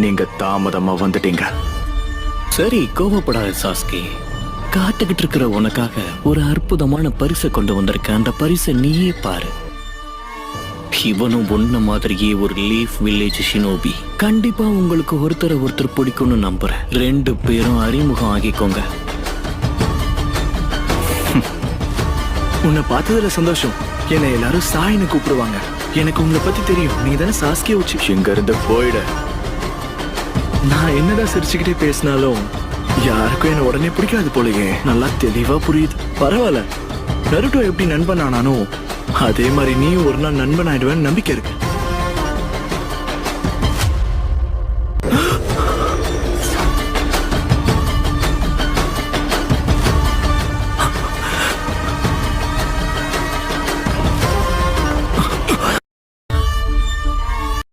நீங்க தாமதமா வந்துட்டீங்க. சரி, கோவப்படாத சாஸ்கி. காத்துக்கிட்டு இருக்கிற உனக்காக ஒரு அற்புதமான பரிசை கொண்டு வந்திருக்கேன். அந்த பரிசை நீயே பாரு. இவனும் ஒன்ன மாதிரியே ஒரு லீஃப் வில்லேஜ் ஷினோபி. கண்டிப்பா உங்களுக்கு ஒருத்தர் பிடிக்கும்னு நம்புறேன். 2 பேரும் அறிமுகம் ஆகிக்கோங்க. உன்னை பார்த்ததுல சந்தோஷம். என்னை எல்லாரும் சாயின்னு கூப்பிடுவாங்க. எனக்கு உங்களை பத்தி தெரியும். நீங்க தானே சாஸ்கே உச்சி. இங்க இருந்து போயிட. நான் என்னதான் சிரிச்சுக்கிட்டே பேசினாலும் யாருக்கும் என்ன உடனே பிடிக்காது போலயே. நல்லா தெளிவா புரியுது. பரவாயில்ல, நருட்டோ எப்படி நண்பன் ஆனானோ அதே மாதிரி நீ ஒரு நாள் நண்பன் ஆயிடுவேன்னு நம்பிக்கை இருக்கு.